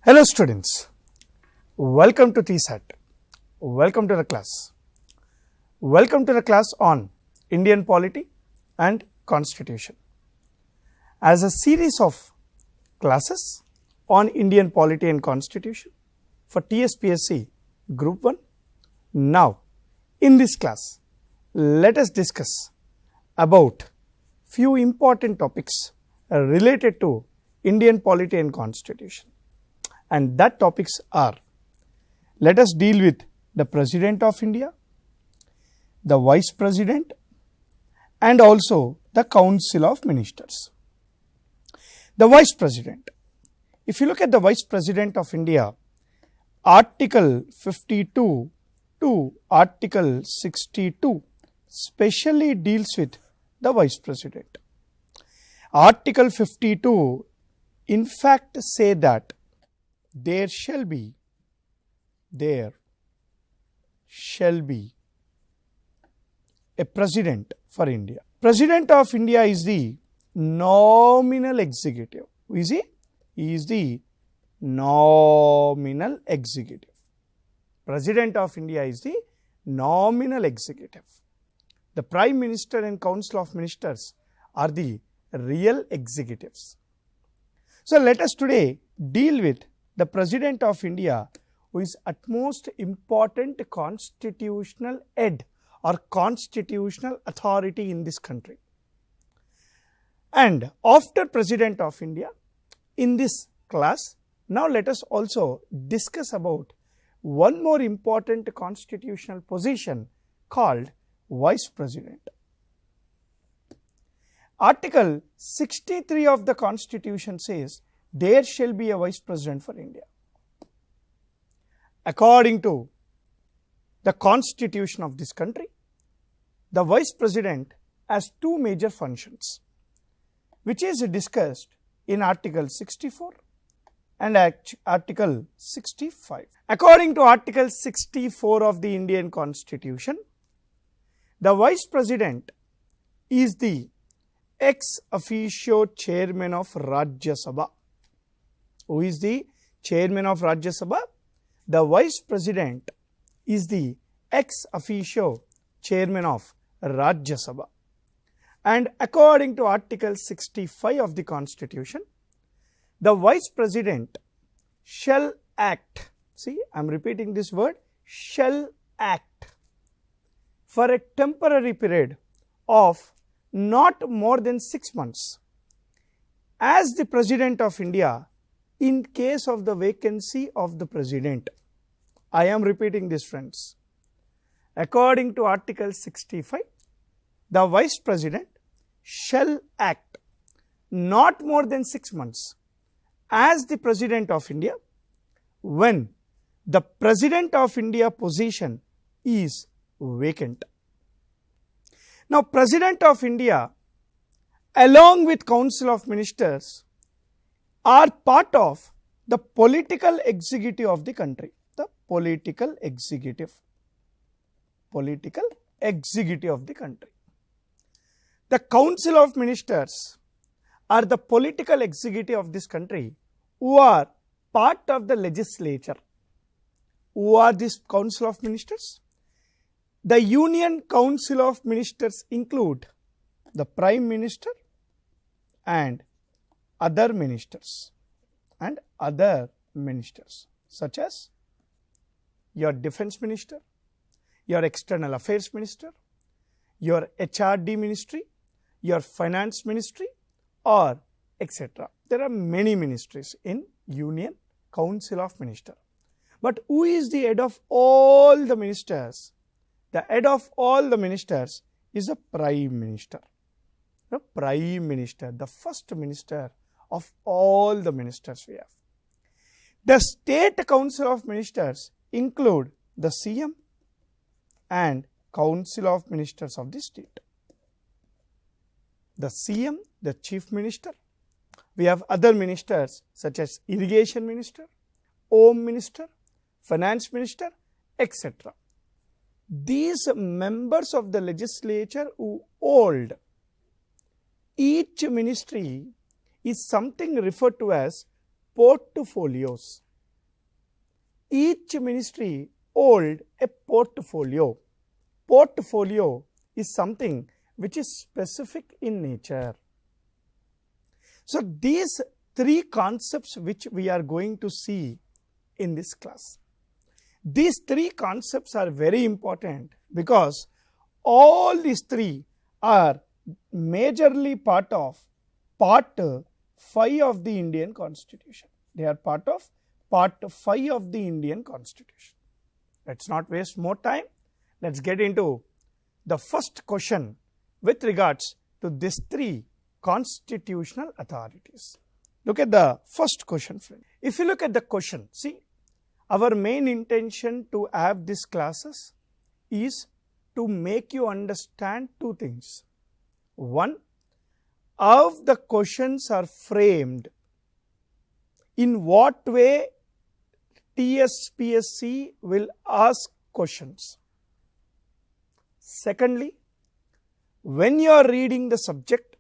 Hello students, welcome to Tsat. Welcome to the class. Welcome to the class on Indian polity and constitution. As a series of classes on Indian polity and constitution for Tspsc group 1. Now in this class, let us discuss about few important topics related to Indian polity and constitution. And that topics are, let us deal with the President of India, the Vice President and also the Council of Ministers. The Vice President, if you look at the Vice President of India, Article 52 to Article 62 specially deals with the Vice President. Article 52 in fact say that there shall be a President for India. President of India is the nominal executive. Who is he? He is the nominal executive. President of India is the nominal executive. The Prime Minister and Council of Ministers are the real executives. So let us today deal with the President of India, who is utmost important constitutional head or constitutional authority in this country. And after President of India, in this class, now let us also discuss about one more important constitutional position called Vice President. Article 63 of the Constitution says there shall be a Vice President for India. According to the Constitution of this country, the Vice President has two major functions, which is discussed in Article 64 and Article 65. According to Article 64 of the Indian Constitution, the Vice President is the ex officio chairman of Rajya Sabha. Who is the chairman of Rajya Sabha? The Vice President is the ex officio chairman of Rajya Sabha. And according to Article 65 of the Constitution, the Vice President shall act. See, I am repeating this word, shall act for a temporary period of not more than 6 months as the President of India in case of the vacancy of the President. I am repeating this, friends. According to Article 65, the Vice President shall act not more than 6 months as the President of India when the President of India position is vacant. Now, President of India along with Council of Ministers are part of the political executive of the country. The political executive of the country. The Council of Ministers are the political executive of this country who are part of the legislature. Who are these Council of Ministers? The Union Council of Ministers include the Prime Minister and other ministers such as your Defense Minister, your External Affairs Minister, your HRD Ministry, your Finance Ministry or etc. There are many ministries in Union Council of Ministers. But who is the head of all the ministers? The head of all the ministers is the Prime Minister. The Prime Minister, the first minister of all the ministers we have. The State Council of Ministers include the CM and Council of Ministers of the state. The CM, the Chief Minister. We have other ministers such as Irrigation Minister, Home Minister, Finance Minister, etc. These members of the legislature who hold each ministry is something referred to as portfolios. each ministry hold a portfolio. Portfolio is something which is specific in nature. So these three concepts which we are going to see in this class. These three concepts are very important because all these three are majorly part of Part 5 of the Indian Constitution. They are part of Part 5 of the Indian Constitution. Let's not waste more time. Let's get into the first question with regards to these three constitutional authorities. Look at the first question, friend. If you look at the question, see, our main intention to have these classes is to make you understand two things. One, how the questions are framed, in what way Tspsc will ask questions. Secondly, when you are reading the subject,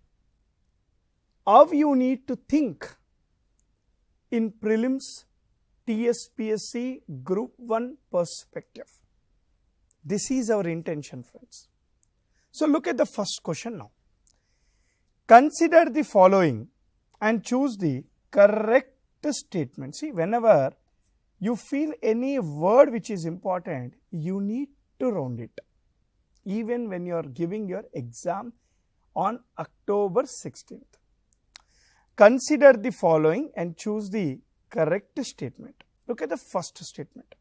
how you need to think in prelims Tspsc Group 1 perspective. This is our intention, friends. So look at the first question now. Consider the following and choose the correct statement. See, whenever you feel any word which is important, you need to round it. Even when you are giving your exam on October 16th. Consider the following and choose the correct statement. Look at the first statement.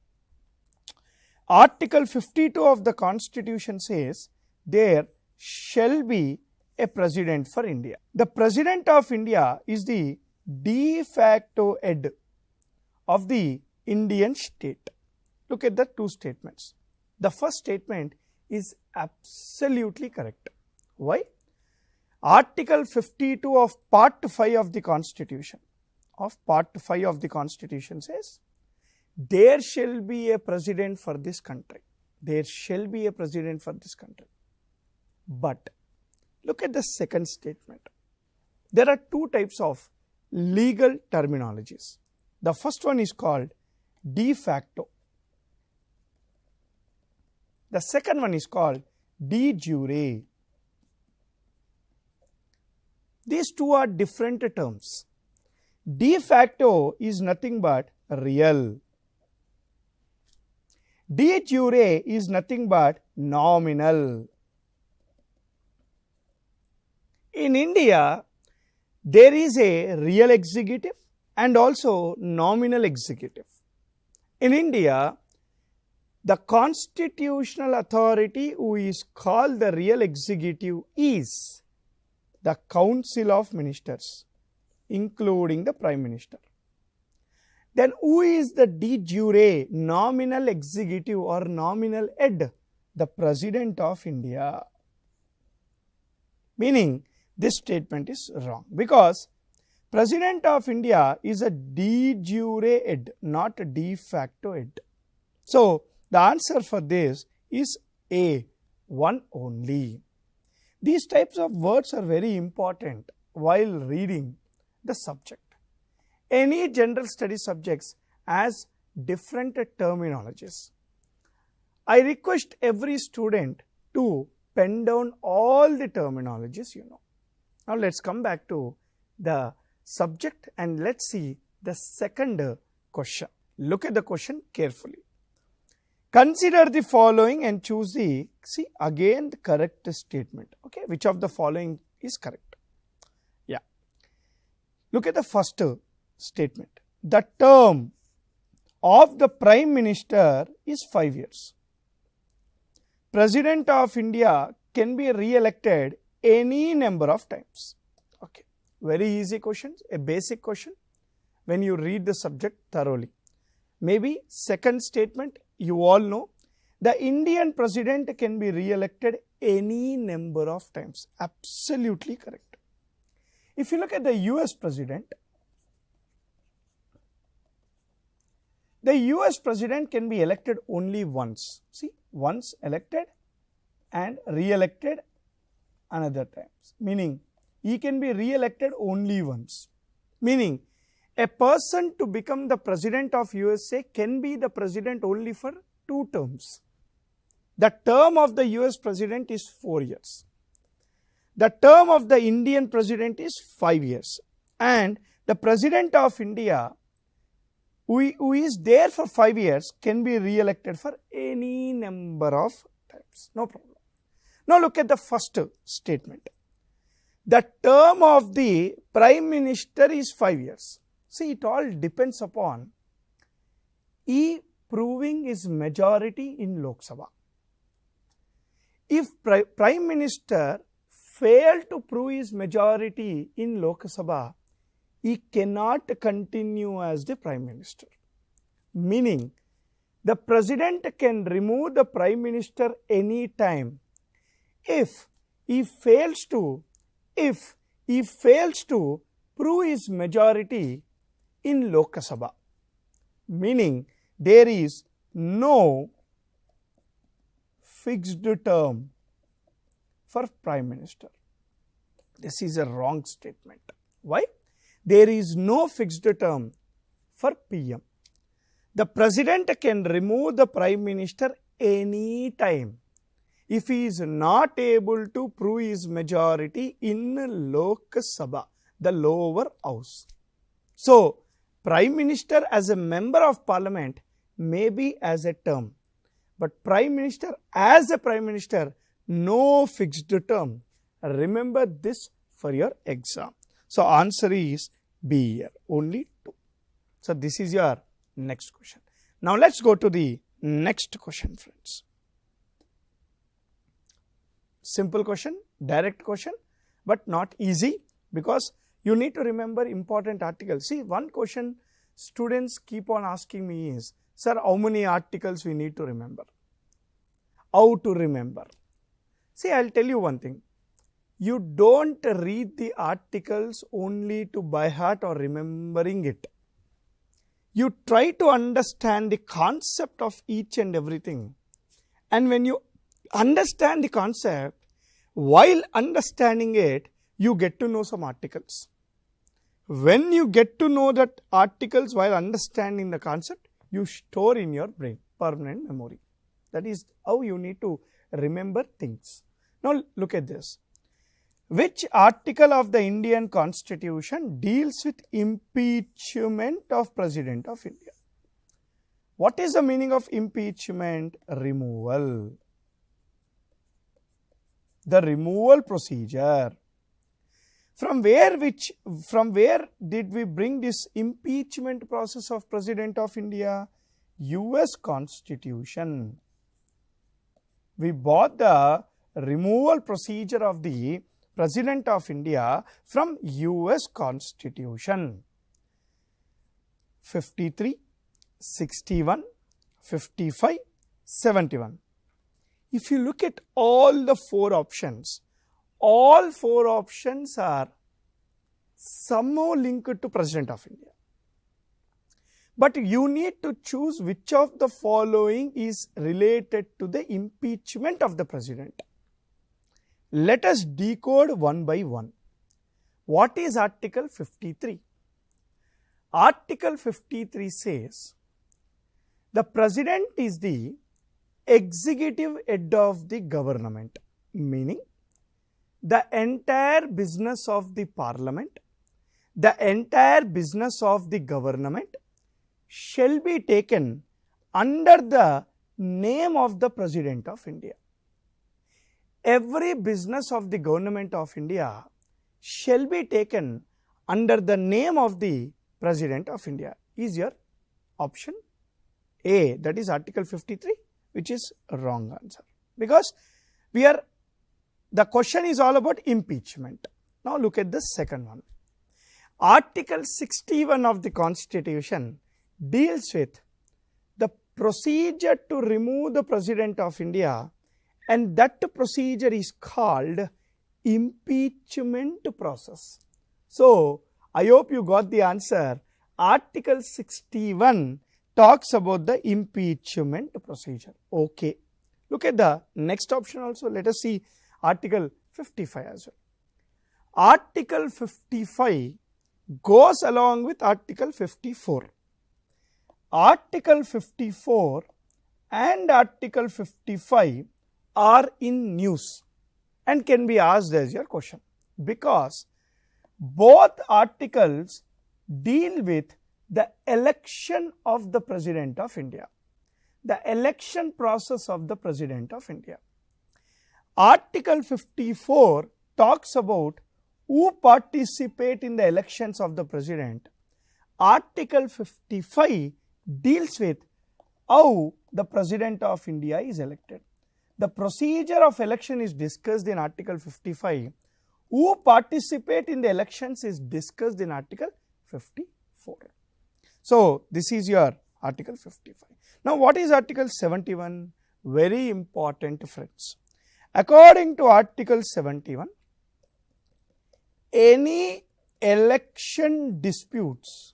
Article 52 of the Constitution says there shall be a president for India. The president of India is the de facto head of the Indian state. Look at the two statements. The first statement is absolutely correct. Why? Article 52 of Part 5 of the Constitution says, there shall be a president for this country. There shall be a president for this country. But look at the second statement. There are two types of legal terminologies. The first one is called de facto. The second one is called de jure. These two are different terms. De facto is nothing but real. De jure is nothing but nominal. In India, there is a real executive and also nominal executive. In India, the constitutional authority who is called the real executive is the Council of Ministers, including the Prime Minister. Then who is the de jure nominal executive or nominal head? The President of India. Meaning, this statement is wrong because President of India is a de jure head, not a de facto head. So, the answer for this is A, one only. These types of words are very important while reading the subject. Any general study subjects has different terminologies. I request every student to pen down all the terminologies you know. Now let's come back to the subject and let's see the second question. Look at the question carefully. Consider the following and choose the, see again the correct statement. Okay, which of the following is correct? Yeah. Look at the first statement. The term of the Prime Minister is 5 years. President of India can be re-elected any number of times. Okay, very easy question, a basic question when you read the subject thoroughly. Maybe second statement, you all know, the Indian president can be re-elected any number of times. Absolutely correct. If you look at the US president, the US president can be elected only once. See, once elected and re-elected another times. Meaning, he can be re-elected only once. Meaning, A person to become the president of USA can be the president only for 2 terms. The term of the US president is 4 years. The term of the Indian president is 5 years. And the president of India who is there for 5 years can be re-elected for any number of times. No problem. Now look at the first statement. The term of the prime minister is 5 years. See, it all depends upon he proving his majority in Lok Sabha. If prime minister failed to prove his majority in Lok Sabha, he cannot continue as the prime minister. Meaning, the president can remove the prime minister any time if he fails to prove his majority in Lok Sabha. Meaning, there is no fixed term for prime minister. This is a wrong statement. Why? There is no fixed term for PM. The president can remove the prime minister any time if he is not able to prove his majority in Lok Sabha, the lower house. So, prime minister as a member of parliament may be as a term, but prime minister as a prime minister, no fixed term. Remember this for your exam. So, answer is B here, only 2. So, this is your next question. Now, let's go to the next question, friends. Simple question, direct question, but not easy because you need to remember important articles. See, one question students keep on asking me is, sir, how many articles we need to remember? How to remember? See, I'll tell you one thing. You don't read the articles only to by heart or remembering it. You try to understand the concept of each and everything. And when you understand the concept, while understanding it, you get to know some articles. When you get to know that articles while understanding the concept, you store in your brain, permanent memory. That is how you need to remember things. Now look at this. Which article of the Indian Constitution deals with impeachment of President of India? What is the meaning of impeachment? Removal. The removal procedure. From where did we bring this impeachment process of President of India? US Constitution. We bought the removal procedure of the President of India from US Constitution. 53, 61, 55, 71. If you look at all the 4 options, all 4 options are somehow linked to President of India. But you need to choose which of the following is related to the impeachment of the President. Let us decode one by one. What is Article 53? Article 53 says, the President is the executive head of the government, meaning the entire business of the Parliament, the entire business of the government shall be taken under the name of the President of India. Every business of the government of India shall be taken under the name of the President of India. Is your option A, that is Article 53, which is a wrong answer. Because the question is all about impeachment. Now look at the second one. Article 61 of the Constitution deals with the procedure to remove the President of India, and that procedure is called impeachment process. So, I hope you got the answer. Article 61 talks about the impeachment procedure. Okay. Look at the next option also. Let us see Article 55 as well. Article 55 goes along with Article 54. Article 54 and Article 55 are in news and can be asked as your question, because both articles deal with the election of the President of India, the election process of the President of India. Article 54 talks about who participate in the elections of the President. Article 55 deals with how the President of India is elected. The procedure of election is discussed in Article 55. Who participate in the elections is discussed in Article 54. So, this is your Article 55. Now, what is Article 71? Very important, friends. According to Article 71, any election disputes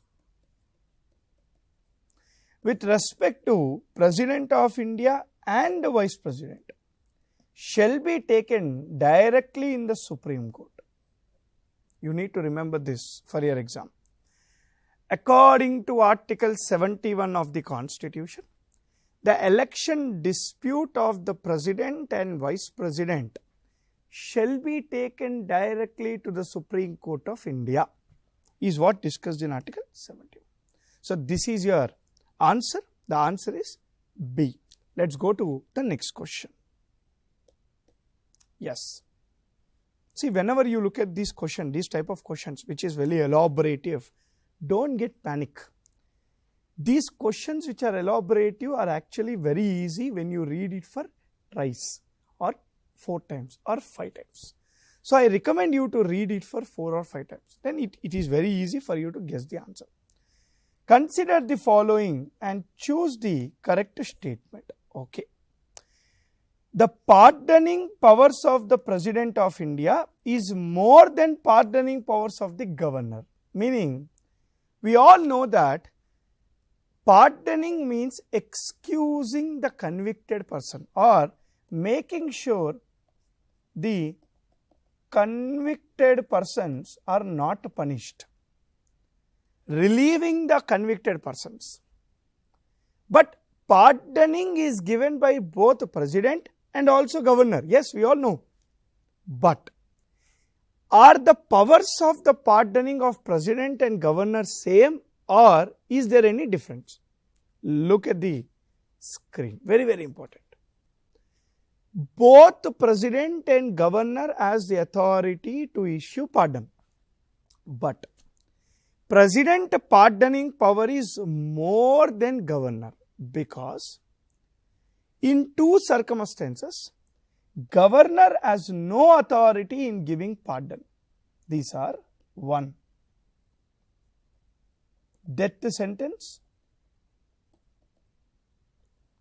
with respect to President of India and the Vice President shall be taken directly in the Supreme Court. You need to remember this for your exam. According to Article 71 of the Constitution, the election dispute of the President and Vice President shall be taken directly to the Supreme Court of India, is what discussed in Article 71. So, this is your answer. The answer is B. Let's go to the next question. Yes. See, whenever you look at this question, these type of questions, which is very elaborative, don't get panic. These questions which are elaborative are actually very easy when you read it for thrice or 4 times or 5 times. So, I recommend you to read it for 4 or 5 times. Then it is very easy for you to guess the answer. Consider the following and choose the correct statement. Okay. The pardoning powers of the President of India is more than pardoning powers of the governor. Meaning, we all know that pardoning means excusing the convicted person or making sure the convicted persons are not punished, relieving the convicted persons. But pardoning is given by both President and also governor. Yes, we all know. But are the powers of the pardoning of President and governor same, or is there any difference? Look at the screen. Very, very important. Both President and governor has the authority to issue pardon. But President pardoning power is more than governor, because in 2 circumstances, governor has no authority in giving pardon. These are 1. Death sentence.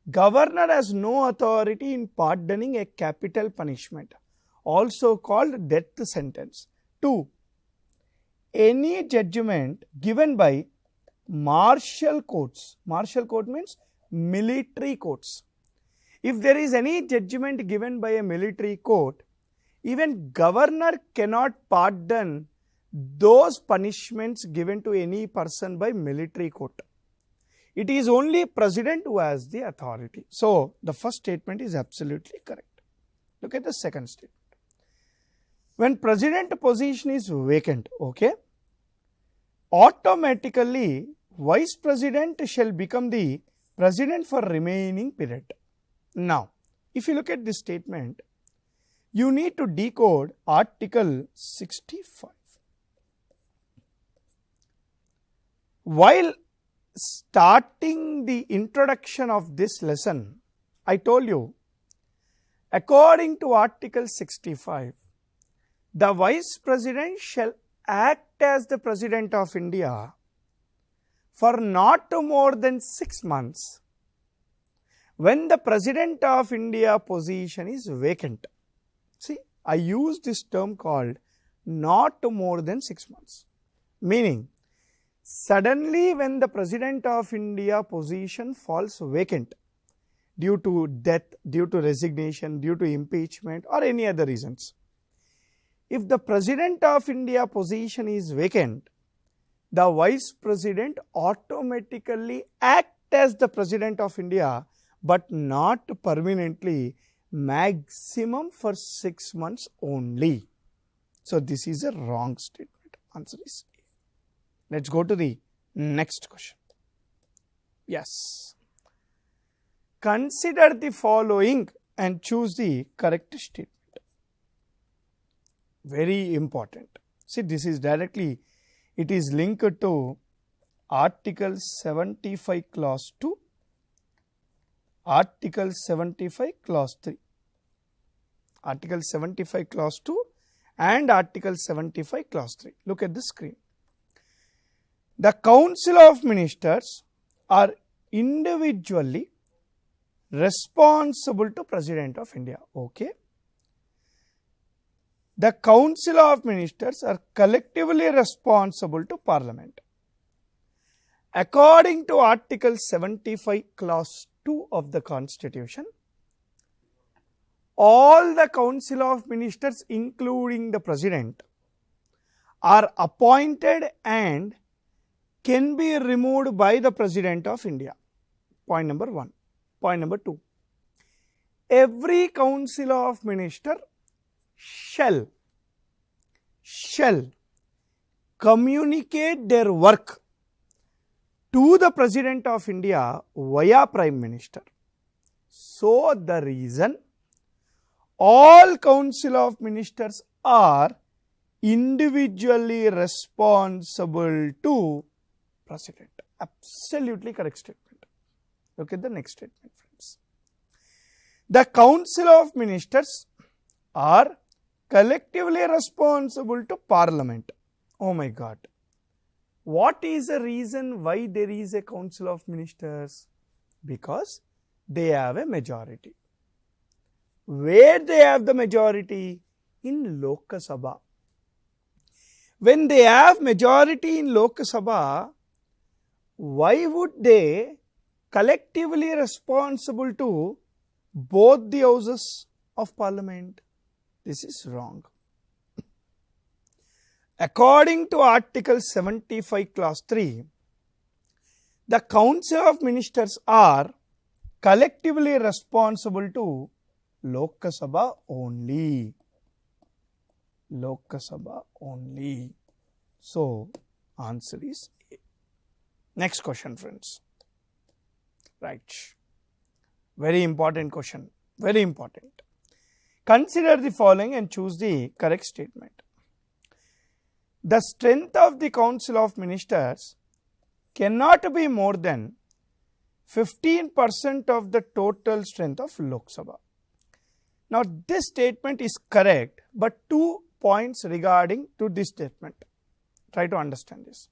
Governor has no authority in pardoning a capital punishment, also called death sentence. 2. Any judgment given by martial courts. Martial court means military courts. If there is any judgment given by a military court, even governor cannot pardon those punishments given to any person by military court. It is only President who has the authority. So, the first statement is absolutely correct. Look at the second statement. When President position is vacant, okay, automatically Vice President shall become the President for remaining period. Now, if you look at this statement, you need to decode Article 65. While starting the introduction of this lesson, I told you, according to Article 65, the Vice President shall act as the President of India for not more than 6 months when the President of India position is vacant. See, I use this term called not more than 6 months. Meaning, suddenly when the President of India position falls vacant due to death, due to resignation, due to impeachment or any other reasons. If the President of India position is vacant, the Vice President automatically act as the President of India, but not permanently, maximum for 6 months only. So this is a wrong statement. Answer is A. Let's go to the next question. Yes. Consider the following and choose the correct statement. Very important. See, this is directly, it is linked to Article 75 Clause 2, Article 75 Clause 3. Article 75 Clause 2 and Article 75 Clause 3. Look at the screen. The Council of Ministers are individually responsible to President of India. Okay. The Council of Ministers are collectively responsible to Parliament. According to Article 75 Clause 2 of the Constitution, all the Council of Ministers, including the President, are appointed and can be removed by the President of India. Point number 1. Point number 2. Every Council of Ministers shall communicate their work to the President of India via Prime Minister. So the reason all Council of Ministers are individually responsible to President. Absolutely correct statement. Look at the next statement, friends. The Council of Ministers are collectively responsible to Parliament. Oh my God. What is the reason why there is a Council of Ministers? Because they have a majority. Where they have the majority? In Lok Sabha. When they have majority in Lok Sabha, why would they collectively responsible to both the houses of Parliament? This is wrong. According to Article 75 Clause 3, the Council of Ministers are collectively responsible to Lok Sabha only. Lok Sabha only. So, answer is A. Next question, friends. Right. Very important question. Very important. Consider the following and choose the correct statement. The strength of the Council of Ministers cannot be more than 15% of the total strength of Lok Sabha. Now, this statement is correct, but 2 points regarding to this statement. Try to understand this.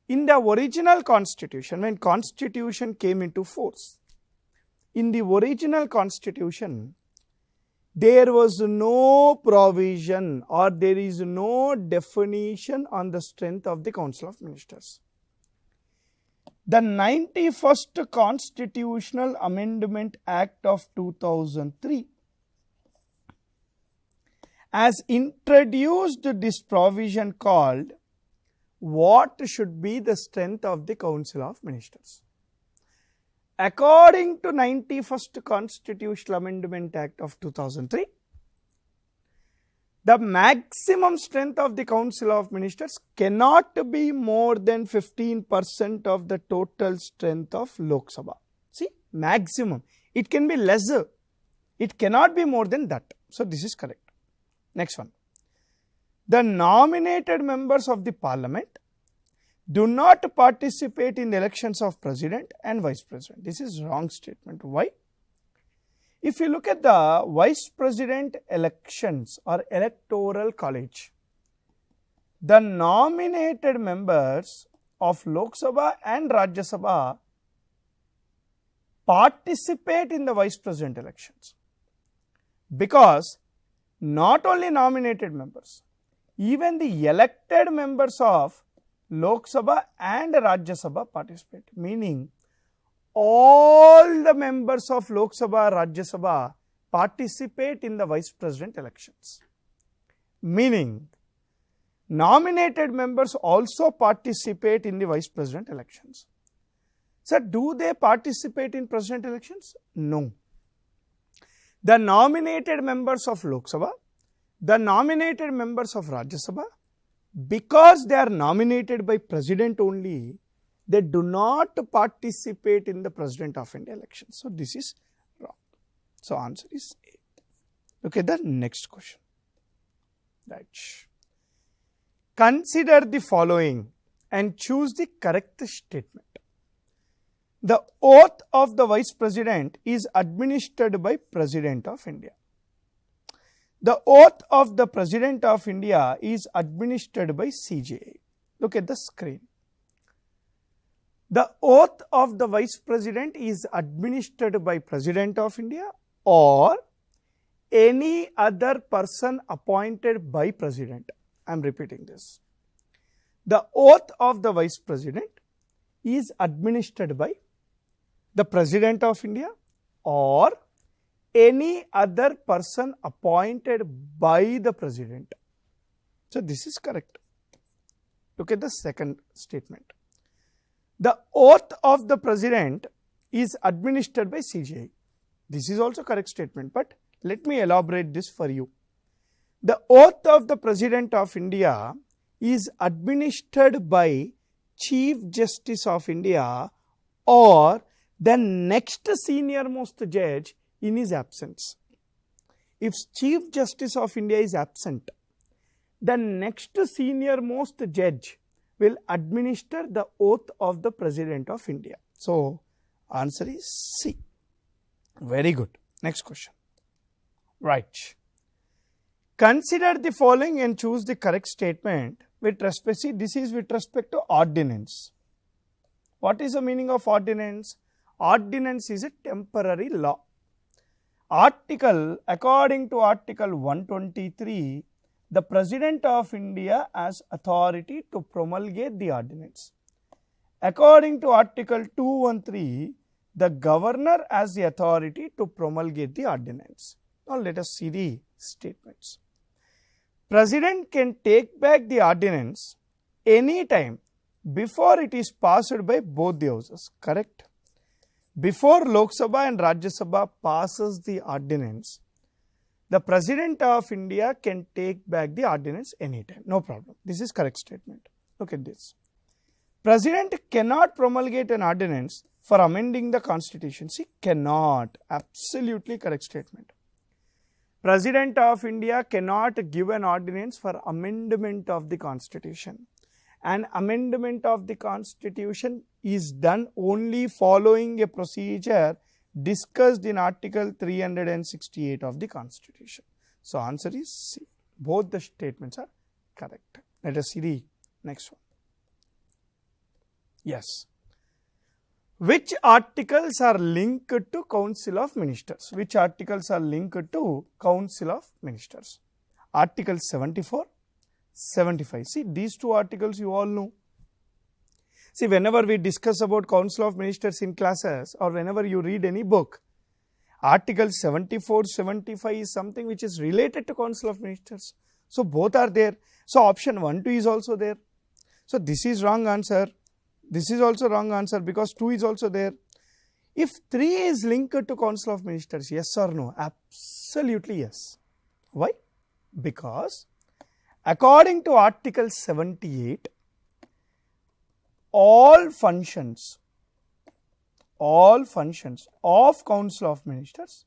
In the original constitution, when constitution came into force, in the original constitution, there was no provision or there is no definition on the strength of the Council of Ministers. The 91st Constitutional Amendment Act of 2003 has introduced this provision called what should be the strength of the Council of Ministers. According to 91st Constitutional Amendment Act of 2003, the maximum strength of the Council of Ministers cannot be more than 15% of the total strength of Lok Sabha. See, maximum. It can be lesser. It cannot be more than that. So, this is correct. Next one. The nominated members of the Parliament do not participate in the elections of President and Vice President. This is wrong statement. Why? If you look at the Vice President elections or Electoral College, the nominated members of Lok Sabha and Rajya Sabha participate in the Vice President elections. Because not only nominated members, even the elected members of Lok Sabha and Rajya Sabha participate, meaning all the members of Lok Sabha, Rajya Sabha participate in the Vice President elections. Meaning, nominated members also participate in the vice president elections. Sir, do they participate in president elections? No. The nominated members of Lok Sabha, the nominated members of Rajya Sabha, because they are nominated by president only, they do not participate in the President of India elections. So, this is wrong. So, answer is A. Look at the next question. Right. Consider the following and choose the correct statement. The oath of the Vice President is administered by President of India. The oath of the President of India is administered by CJI. Look at the screen. The oath of the Vice President is administered by President of India or any other person appointed by President. I am repeating this. The oath of the Vice President is administered by the President of India or any other person appointed by the President. So, this is correct. Look at the second statement. The oath of the President is administered by CJI. This is also correct statement, but let me elaborate this for you. The oath of the President of India is administered by Chief Justice of India or the next senior most judge in his absence. If Chief Justice of India is absent, the next senior most judge will administer the oath of the President of India. So, answer is C. Very good. Next question. Right. Consider the following and choose the correct statement with respect, see, this is with respect to ordinance. What is the meaning of ordinance? Ordinance is a temporary law. According to Article 123, the President of India has authority to promulgate the ordinance. According to Article 213, the Governor has the authority to promulgate the ordinance. Now, let us see the statements. President can take back the ordinance any time before it is passed by both the houses. Correct? Before Lok Sabha and Rajya Sabha passes the ordinance, the President of India can take back the ordinance anytime. No problem. This is correct statement. Look at this. President cannot promulgate an ordinance for amending the Constitution. See, cannot. Absolutely correct statement. President of India cannot give an ordinance for amendment of the Constitution. An amendment of the Constitution is done only following a procedure discussed in Article 368 of the Constitution. So, answer is C. Both the statements are correct. Let us see the next one. Yes. Which articles are linked to Council of Ministers? Which articles are linked to Council of Ministers? Article 74, 75. See, these two articles you all know. See, whenever we discuss about Council of Ministers in classes or whenever you read any book, Article 74, 75 is something which is related to Council of Ministers. So, both are there. So, option 1, 2 is also there. So, this is wrong answer. This is also wrong answer because 2 is also there. If 3 is linked to Council of Ministers, yes or no? Absolutely yes. Why? Because according to Article 78, all functions of Council of Ministers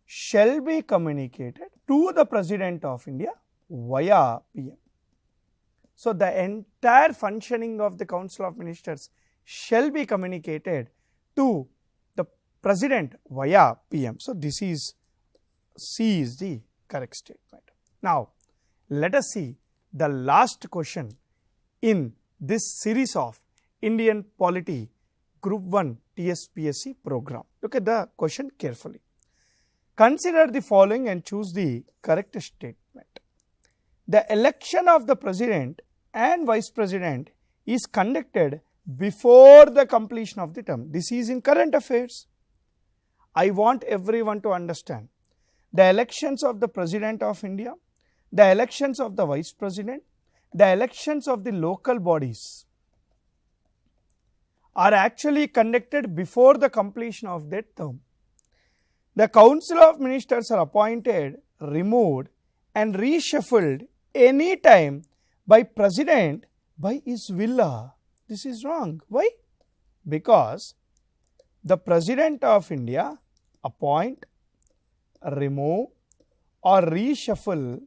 shall be communicated to the President of India via PM. So, the entire functioning of the Council of Ministers shall be communicated to the President via PM. So, this is C is the correct statement. Now, let us see the last question in this series of Indian Polity Group 1 Tspsc program. Look at the question carefully. Consider the following and choose the correct statement. The election of the President and Vice President is conducted before the completion of the term. This is in current affairs. I want everyone to understand. The elections of the President of India, the elections of the Vice President, the elections of the local bodies are actually conducted before the completion of their term. The Council of Ministers are appointed, removed and reshuffled any time by President by his will. This is wrong. Why? Because the President of India appoint, remove or reshuffle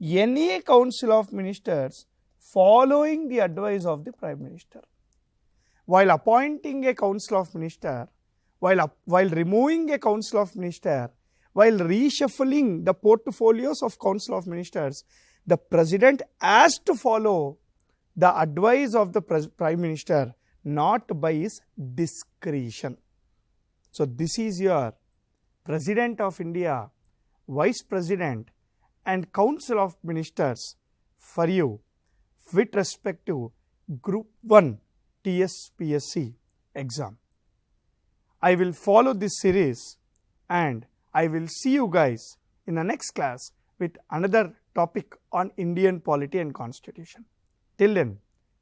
any Council of Ministers following the advice of the Prime Minister. While appointing a Council of Ministers, while removing a Council of Ministers, while reshuffling the portfolios of Council of Ministers, the President has to follow the advice of the Prime Minister, not by his discretion. So this is your President of India, Vice President and Council of Ministers for you with respect to Group 1 Tspsc exam. I will follow this series and I will see you guys in the next class with another topic on Indian polity and constitution. Till then,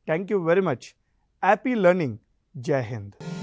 thank you very much. Happy learning. Jai Hind.